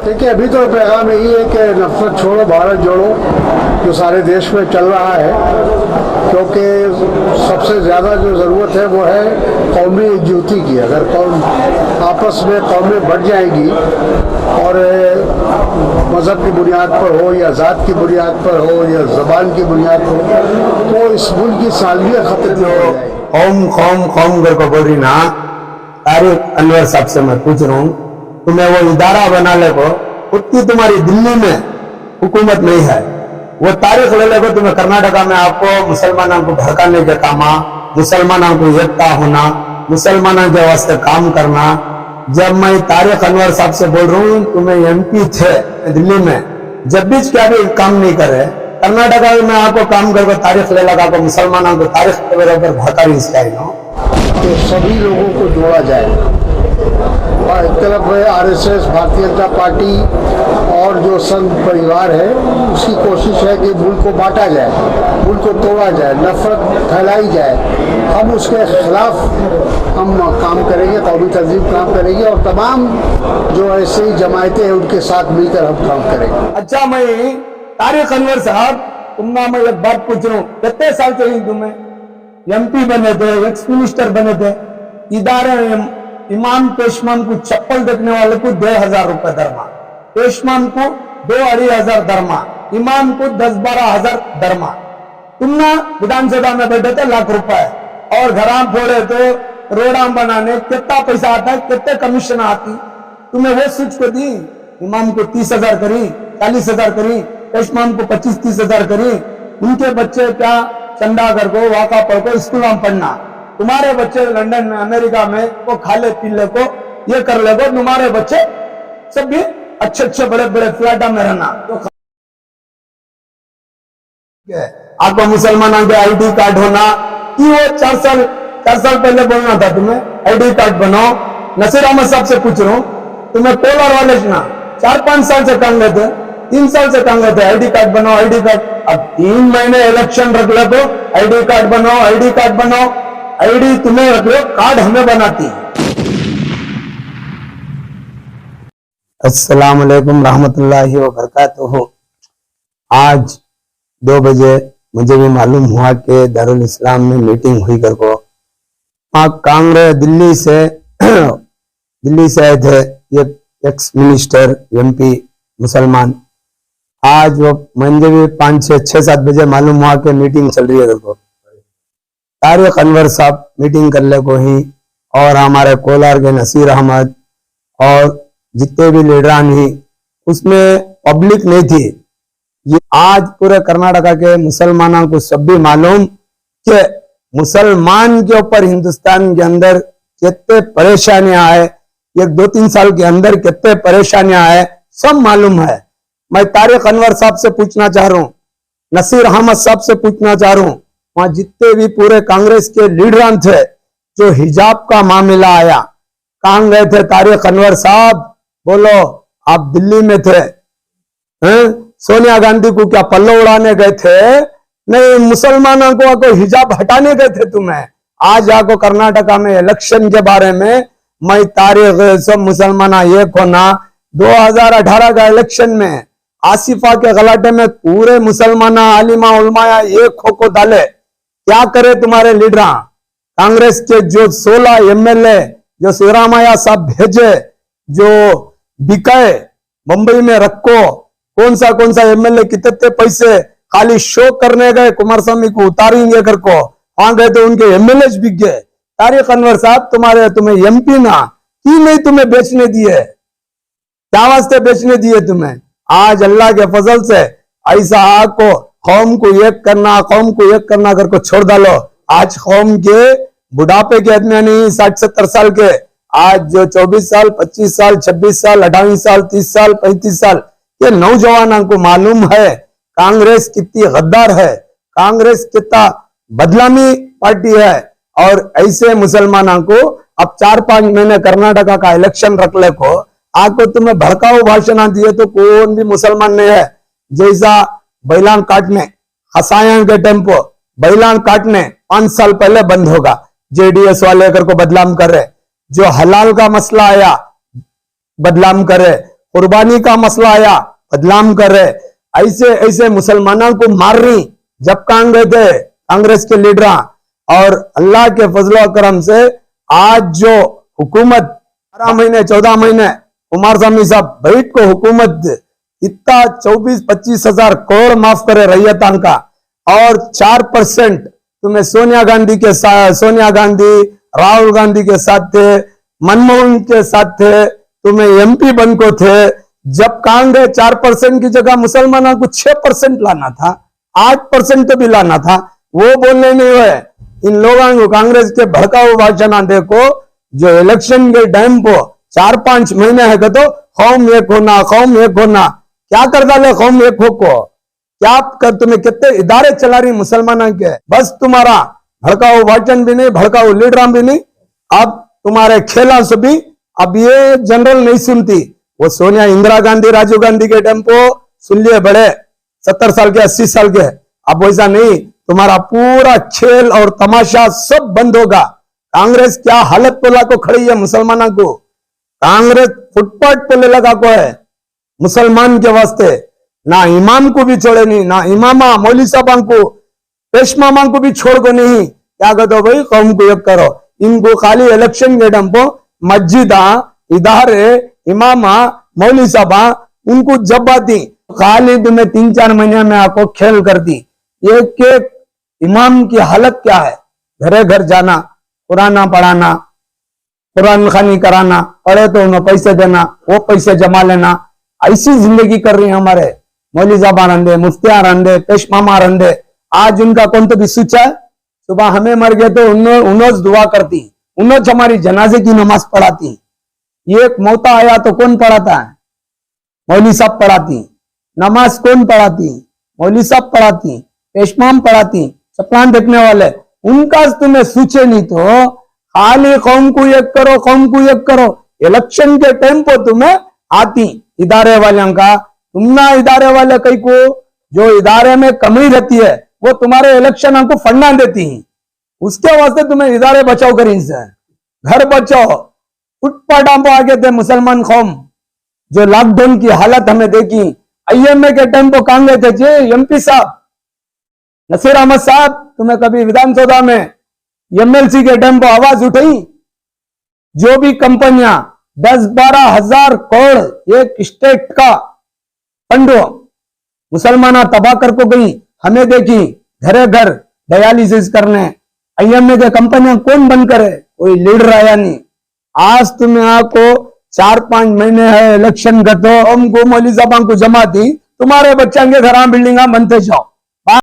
देखिए, अभी तो पैगाम यही है कि नफरत छोड़ो भारत जोड़ो जो सारे देश में चल रहा है, क्योंकि सबसे ज़्यादा जो ज़रूरत है वो है कौमी एकजुटती की। अगर कौम आपस में कौमें बढ़ जाएंगी और मज़हब की बुनियाद पर हो या ज़ात की बुनियाद पर हो या ज़बान की बुनियाद पर हो, तो इस मुल्क की सालगिरह खतरे में हो जाएगी। कौम कौम कौम कर को बोल रही ना, तारिक अनवर साहब से मैं पूछ रहा हूँ, तुम्हें वो इदारा बना ले को, उतनी तुम्हारी दिल्ली में हुकूमत नहीं है। वो तारीख ले ले को, तुम्हें कर्नाटका में आपको मुसलमानों को भड़काने के काम, मुसलमानों को एकता होना, मुसलमानों के वास्ते काम करना। जब मैं तारिक अनवर साहब से बोल रहा हूँ, तुम्हें एमपी थे दिल्ली में, जब भी क्या भी काम नहीं करे, कर्नाटका में आपको काम करके तारीख ले लगा को मुसलमानों को तारीख के बराबर भड़का रही चाहिए। तो सभी लोगों को जोड़ा जाए। और एक तरफ है आरएसएस, भारतीय जनता पार्टी और जो संघ परिवार है, उसकी कोशिश है कि मुल्क को बांटा जाए, मुल्क को तोड़ा जाए, नफरत फैलाई जाए। हम उसके खिलाफ हम काम करेंगे, कौमी तंजीम काम करेगी और तमाम जो ऐसी जमायतें हैं उनके साथ मिलकर हम काम करेंगे। अच्छा, मैं तारिक अनवर साहब, तुमने मैं एक बात पूछ रहा हूँ, कितने साल चाहिए तुम्हें? एमपी बने थे, एक्स मिनिस्टर बने थे, इदारे इमाम पेशमान को चप्पल देखने वाले को 2,000 रुपए दरमा, पेशमान को 2,500 दरमा, इमाम को 10-12 दरमा। तुमने विधानसभा में बैठे थे लाख रुपए और घराम फोड़े तो रोडाम बनाने कितना पैसा आता है, कितने कमीशन आती, तुम्हें वो सोच को दी। इमाम को 30,000 करी, 40,000 करी, पेशमान को 25-30,000 करी। उनके बच्चे क्या चंदा कर को वाका पढ़ को स्कूल में पढ़ना, तुम्हारे बच्चे लंदन में अमेरिका में वो खा ले पी ले को ये कर ले को, तुम्हारे बच्चे सब भी अच्छे अच्छे बड़े बड़े फ्लैटा में रहना। तो आपको मुसलमानों के आईडी कार्ड होना कि वो 4 साल पहले बोलना था तुम्हें आईडी कार्ड बनाओ। नसीर अहमद साहब से पूछ रहा हूँ, तुम्हें कोलार वाले ना 4-5 साल से काम लेते, 3 साल से काम लेते आईडी कार्ड बनाओ, आईडी कार्ड। अब 3 महीने इलेक्शन रख ले तो आईडी कार्ड बनाओ, आईडी कार्ड बनाओ। आईडी तुम्हें रख लो, कार्ड हमें बनाती। अस्सलाम वालेकुम रहमतुल्लाहि व बरकातुहू। आज 2 बजे मुझे भी मालूम हुआ कि दारुल इस्लाम में मीटिंग हुई कर को, वहाँ कांग्रेस दिल्ली से आए थे, ये एक्स मिनिस्टर एमपी मुसलमान। आज वो मुझे भी 5-6-7 बजे मालूम हुआ कि मीटिंग चल रही है कर को। तारिक अनवर साहब मीटिंग कर ले को ही, और हमारे कोलार के नसीर अहमद और जितने भी लीडरान ही, उसमें पब्लिक नहीं थी। ये आज पूरे कर्नाटका के मुसलमानों को सब भी मालूम कि मुसलमान के ऊपर हिंदुस्तान के अंदर कितने परेशानियां आए, ये 2-3 साल के अंदर कितने परेशानियां आए, सब मालूम है। मैं तारिक अनवर साहब से पूछना चाह रहा हूँ, नसीर अहमद साहब से पूछना चाह रहा हूँ, वहां जितने भी पूरे कांग्रेस के लीडर थे, जो हिजाब का मामला आया, कहां गए थे तारिक अनवर साहब? बोलो, आप दिल्ली में थे, सोनिया गांधी को क्या पल्लो उड़ाने गए थे? नहीं, मुसलमानों को हिजाब हटाने गए थे तुम्हें। आज आको कर्नाटका में इलेक्शन के बारे में मैं तारीख सब मुसलमान एक होना, 2018 का इलेक्शन में आसिफा के गलाटे में पूरे मुसलमान आलिमा उलमाया एक खो डाले। क्या करे तुम्हारे लीडर? कांग्रेस के जो 16 एमएलए जो सिरामैया साहब भेजे, जो बिकाए मुंबई में रखो, कौन सा एमएलए कितने पैसे खाली शो करने गए, कुमारस्वामी को उतारेंगे कर को वहां गए तो उनके एमएलए बिक गए। तारिक अनवर साहब, तुम्हें एमपी ना की नहीं, तुम्हें बेचने दिए, क्या वास्ते बेचने दिए तुम्हें? आज अल्लाह के फजल से ऐसा आपको कौम को एक करना करके छोड़ डालो। आज कौम के बुढ़ापे के आदमी नहीं, 60-70 साल के, आज जो 24 साल, 25 साल, 26 साल, 28 साल, 30 साल, 35 साल के नौजवानों को मालूम है कांग्रेस कितनी गद्दार है, कांग्रेस कितना बदलामी पार्टी है। और ऐसे मुसलमानों को अब 4-5 महीने कर्नाटका का इलेक्शन रख ले को आपको तुम्हें भड़काऊ भाषण दिए तो कौन भी मुसलमान नहीं है। जैसा बैलान काटने, हसायन के टेम्पो बैलान काटने 5 साल पहले बंद होगा, जेडीएस वाले को बदनाम करे, जो हलाल का मसला आया बदनाम करे, कुर्बानी का मसला आया, बदनाम कर रहे, ऐसे ऐसे मुसलमानों को मार रही। जब कांग्रेस थे, कांग्रेस के लीडर, और अल्लाह के फजल करम से आज जो हुकूमत 12 महीने 14 महीने कुमार स्वामी साहब बैठ को हुकूमत इतना 24-25 हजार करोड़ माफ करे रैयतान का, और 4% तुम्हें सोनिया गांधी के साथ, सोनिया गांधी राहुल गांधी के साथ थे, मनमोहन के साथ थे, तुम्हें एमपी बन को थे। जब कांग्रेस 4% की जगह मुसलमानों को 6% लाना था, 8% तो भी लाना था, वो बोलने नहीं हुए। इन लोगों को कांग्रेस के भड़काऊ भाषण देखो, जो इलेक्शन के टाइम को 4-5 महीने है तो कौम एक होना, कौम एक होना, क्या कर डाले कौम एक हो को? क्या कर, तुम्हें कितने इदारे चला रही मुसलमानों के, बस तुम्हारा भड़काऊ भाषण भी नहीं, भड़काऊ लीडर भी नहीं। अब तुम्हारे खेला से भी अब ये जनरल नहीं सुनती। वो सोनिया, इंदिरा गांधी, राजीव गांधी के टेम्पो सुन लिए बड़े 70 साल के 80 साल के, अब वैसा नहीं, तुम्हारा पूरा खेल और तमाशा सब बंद होगा। कांग्रेस क्या हालत पे लाको खड़ी है मुसलमानों को, कांग्रेस फुटपाथ पे ले लगा को है मुसलमान के वास्ते। ना इमाम को भी छोड़े नहीं, ना इमामा मौली साहब को, पेशमामा को भी छोड़ को नहीं। क्या कहते हो भाई, कौम को एक करो। इनको खाली इलेक्शन के टाइम पर मस्जिदा, इदारे, इमामा, मौली साहबा उनको जब आती खाली तुम्हें 3-4 महीने में आपको खेल करती। एक एक इमाम की हालत क्या है, घरे घर जाना, कुराना पढ़ाना, कुरान खानी कराना, पढ़े तो उन्हें पैसे देना, वो पैसे जमा लेना, ऐसी जिंदगी कर रही है हमारे मौली साहबा रंदे, मुफ्तियां रंदे, पेशमामा रंदे। आज उनका कौन तो भी सोचा है, सुबह हमें मर गए तो उन्होंने दुआ करती, उन्होंने हमारी जनाजे की नमाज पढ़ाती। एक मौता आया तो कौन पढ़ाता है, मौली साहब पढ़ाती। नमाज कौन पढ़ाती, मौली साहब पढ़ाती, पेशमाम पढ़ाती, सपना देखने वाले। उनका तुम्हें सूचे नहीं तो खाली कौम को एक करो, कौम को एक करो। इलेक्शन के टाइम पर तुम्हें आती इदारे वालों का, तुम ना इदारे वाले कई को जो इदारे में कमी रहती है वो तुम्हारे इलेक्शन हमको फंडा देती है, उसके वास्ते तुम्हें इदारे बचाओ करी से, घर बचाओ। फुटपाथ पे आगे थे मुसलमान कौम, जो लॉकडाउन की हालत हमें देखी। IMA के टाइम को कांग्रेस थे जी, MP साहब नसीर अहमद साहब, तुम्हें कभी विधानसभा में MLC के टाइम को आवाज उठाई? जो भी कंपनियां 10-12 हजार करोड़ एक स्टेट का फंडो मुसलमाना तबाह कर को गई, हमें देखी घरे घर डायलिसिस करने। IMA के कंपनियां कौन बंद करे, कोई लीडर आया नहीं। आज तुम्हें आपको 4-5 महीने है इलेक्शन का, तो हमको मौली साहब को जमा दी, तुम्हारे बच्चा के घर बिल्डिंग बनते जाओ।